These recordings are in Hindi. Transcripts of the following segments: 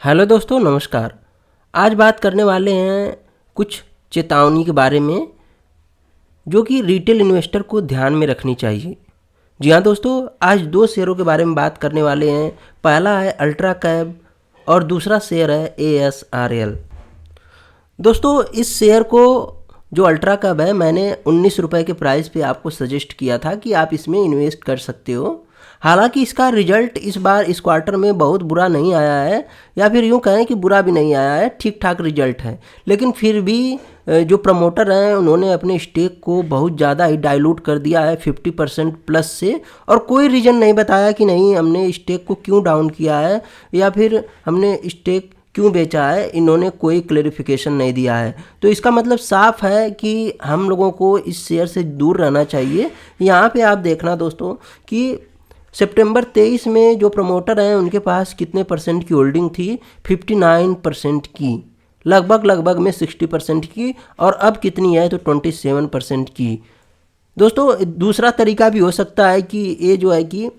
हेलो दोस्तों, नमस्कार। आज बात करने वाले हैं कुछ चेतावनी के बारे में जो कि रिटेल इन्वेस्टर को ध्यान में रखनी चाहिए। जी हाँ दोस्तों, आज दो शेयरों के बारे में बात करने वाले हैं। पहला है अल्ट्रा कैब और दूसरा शेयर है ASRL। दोस्तों, इस शेयर को जो अल्ट्रा कैब है, मैंने 19 रुपये के प्राइस पे आपको सजेस्ट किया था कि आप इसमें इन्वेस्ट कर सकते हो। हालांकि इसका रिजल्ट इस बार इस क्वार्टर में बहुत बुरा नहीं आया है, या फिर यूँ कहें कि बुरा भी नहीं आया है, ठीक ठाक रिजल्ट है। लेकिन फिर भी जो प्रमोटर हैं उन्होंने अपने स्टेक को बहुत ज़्यादा ही डाइल्यूट कर दिया है 50% प्लस से, और कोई रीज़न नहीं बताया कि नहीं हमने स्टेक को क्यों डाउन किया है या फिर हमने स्टेक क्यों बेचा है। इन्होंने कोई क्लेरिफिकेशन नहीं दिया है। तो इसका मतलब साफ है कि हम लोगों को इस शेयर से दूर रहना चाहिए। यहाँ पे आप देखना दोस्तों कि सितंबर 23 में जो प्रमोटर हैं उनके पास कितने परसेंट की होल्डिंग थी? 59% की, लगभग में 60% की, और अब कितनी है तो 27% की। दोस्तों, दूसरा तरीका भी हो सकता है कि ये जो है कि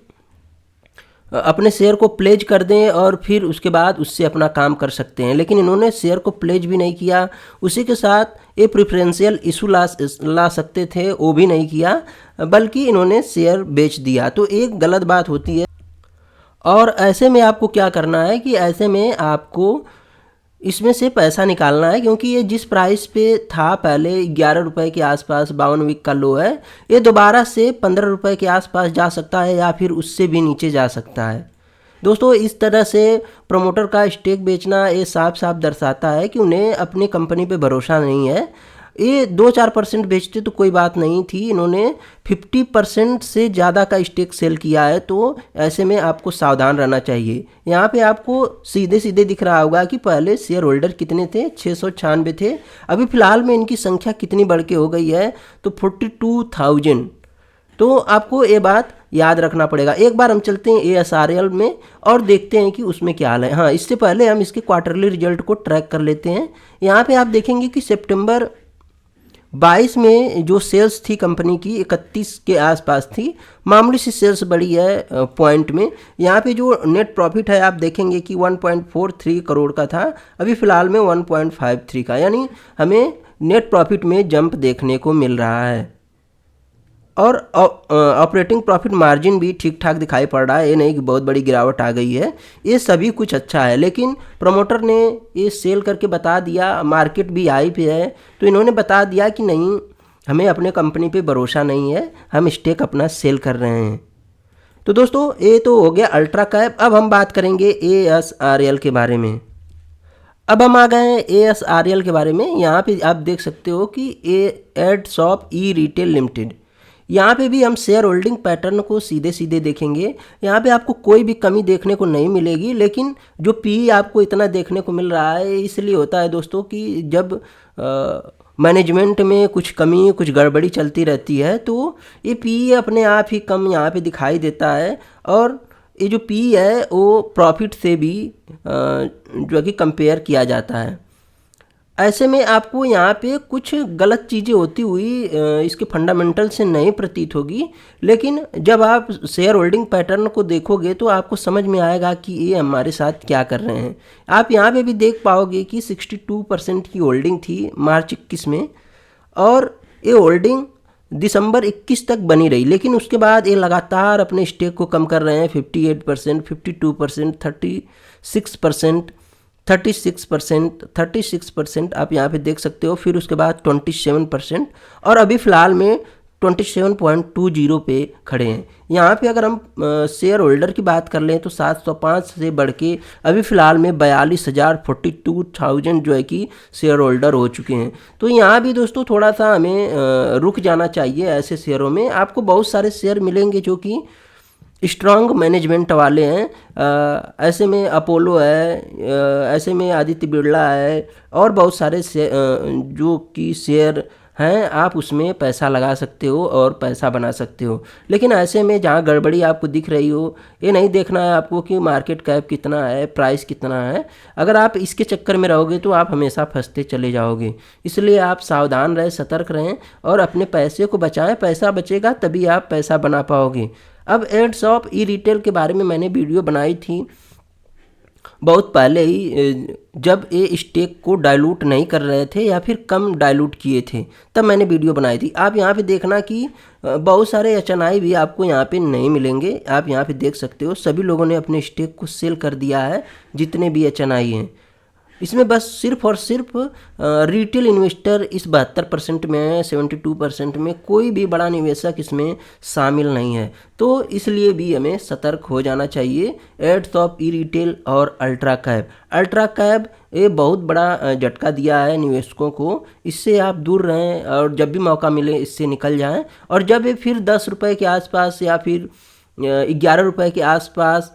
अपने शेयर को प्लेज कर दें और फिर उसके बाद उससे अपना काम कर सकते हैं, लेकिन इन्होंने शेयर को प्लेज भी नहीं किया। उसी के साथ ये प्रेफरेंशियल इशू ला सकते थे, वो भी नहीं किया, बल्कि इन्होंने शेयर बेच दिया। तो एक गलत बात होती है। और ऐसे में आपको क्या करना है कि ऐसे में आपको इसमें से पैसा निकालना है, क्योंकि ये जिस प्राइस पे था पहले 11 रुपये के आसपास, 52 वीक का लो है, ये दोबारा से 15 रुपये के आसपास जा सकता है या फिर उससे भी नीचे जा सकता है। दोस्तों, इस तरह से प्रमोटर का स्टेक बेचना ये साफ साफ दर्शाता है कि उन्हें अपनी कंपनी पे भरोसा नहीं है। ये 2-4% बेचते तो कोई बात नहीं थी, इन्होंने 50% से ज़्यादा का स्टेक सेल किया है। तो ऐसे में आपको सावधान रहना चाहिए। यहाँ पे आपको सीधे सीधे दिख रहा होगा कि पहले शेयर होल्डर कितने थे? 696 थे। अभी फ़िलहाल में इनकी संख्या कितनी बढ़ के हो गई है तो 42,000। तो आपको ये बात याद रखना पड़ेगा। एक बार हम चलते हैं ASRL में और देखते हैं कि उसमें क्या हाल है। हाँ, इससे पहले हम इसके क्वार्टरली रिजल्ट को ट्रैक कर लेते हैं। यहाँ पे आप देखेंगे कि सितंबर 22 में जो सेल्स थी कंपनी की 31 के आसपास थी, मामूली सी सेल्स बढ़ी है पॉइंट में। यहाँ पे जो नेट प्रॉफिट है आप देखेंगे कि 1.43 करोड़ का था, अभी फ़िलहाल में 1.53 का, यानी हमें नेट प्रॉफिट में जंप देखने को मिल रहा है। और ऑपरेटिंग प्रॉफिट मार्जिन भी ठीक ठाक दिखाई पड़ रहा है, ये नहीं कि बहुत बड़ी गिरावट आ गई है। ये सभी कुछ अच्छा है, लेकिन प्रमोटर ने ये सेल करके बता दिया, मार्केट भी हाई पे है, तो इन्होंने बता दिया कि नहीं, हमें अपने कंपनी पे भरोसा नहीं है, हम स्टेक अपना सेल कर रहे हैं। तो दोस्तों, ये तो हो गया अल्ट्रा कैब। अब हम बात करेंगे ASRL के बारे में। अब हम आ गए हैं ASRL के बारे में। यहाँ पे आप देख सकते हो कि एडशॉप ई रिटेल लिमिटेड, यहाँ पे भी हम शेयर होल्डिंग पैटर्न को सीधे सीधे देखेंगे। यहाँ पे आपको कोई भी कमी देखने को नहीं मिलेगी, लेकिन जो PE आपको इतना देखने को मिल रहा है इसलिए होता है दोस्तों कि जब मैनेजमेंट में कुछ कमी, कुछ गड़बड़ी चलती रहती है तो ये PE अपने आप ही कम यहाँ पे दिखाई देता है। और ये जो PE है वो प्रॉफिट से भी जो कि कंपेयर किया जाता है। ऐसे में आपको यहाँ पे कुछ गलत चीज़ें होती हुई इसके फंडामेंटल से नहीं प्रतीत होगी, लेकिन जब आप शेयर होल्डिंग पैटर्न को देखोगे तो आपको समझ में आएगा कि ये हमारे साथ क्या कर रहे हैं। आप यहाँ पे भी देख पाओगे कि 62% की होल्डिंग थी मार्च 21 में, और ये होल्डिंग दिसंबर 21 तक बनी रही, लेकिन उसके बाद ये लगातार अपने स्टेक को कम कर रहे हैं। 58%, 52%, 36%, 36% आप यहाँ पे देख सकते हो। फिर उसके बाद 27%, और अभी फ़िलहाल में 27.20 पे खड़े हैं। यहाँ पे अगर हम शेयर होल्डर की बात कर लें तो 705 से बढ़ के अभी फ़िलहाल में 42,000 जो है कि शेयर होल्डर हो चुके हैं। तो यहाँ भी दोस्तों थोड़ा सा हमें रुक जाना चाहिए। ऐसे शेयरों में आपको बहुत सारे शेयर मिलेंगे जो कि स्ट्रॉन्ग मैनेजमेंट वाले हैं। ऐसे में अपोलो है, ऐसे में आदित्य बिरला है, और बहुत सारे जो कि शेयर हैं, आप उसमें पैसा लगा सकते हो और पैसा बना सकते हो। लेकिन ऐसे में जहाँ गड़बड़ी आपको दिख रही हो, ये नहीं देखना है आपको कि मार्केट कैप कितना है, प्राइस कितना है। अगर आप इसके चक्कर में रहोगे तो आप हमेशा फंसते चले जाओगे। इसलिए आप सावधान रहें, सतर्क रहें और अपने पैसे को बचाएं। पैसा बचेगा तभी आप पैसा बना पाओगे। अब एडशॉप ई रिटेल के बारे में मैंने वीडियो बनाई थी, बहुत पहले ही जब ये स्टेक को डाइल्यूट नहीं कर रहे थे या फिर कम डाइल्यूट किए थे, तब मैंने वीडियो बनाई थी। आप यहाँ पे देखना कि बहुत सारे एचएनआई भी आपको यहाँ पे नहीं मिलेंगे। आप यहाँ पे देख सकते हो सभी लोगों ने अपने स्टेक को सेल कर दिया है, जितने भी एचएनआई हैं। इसमें बस सिर्फ और सिर्फ रिटेल इन्वेस्टर इस 72% में, 72% में कोई भी बड़ा निवेशक इसमें शामिल नहीं है। तो इसलिए भी हमें सतर्क हो जाना चाहिए। एड्स ऑफ ई रिटेल और अल्ट्रा कैब, अल्ट्रा कैब ये बहुत बड़ा झटका दिया है निवेशकों को। इससे आप दूर रहें और जब भी मौका मिले इससे निकल जाएं। और जब ये फिर 10 रुपये के आसपास या फिर 11 रुपये के आसपास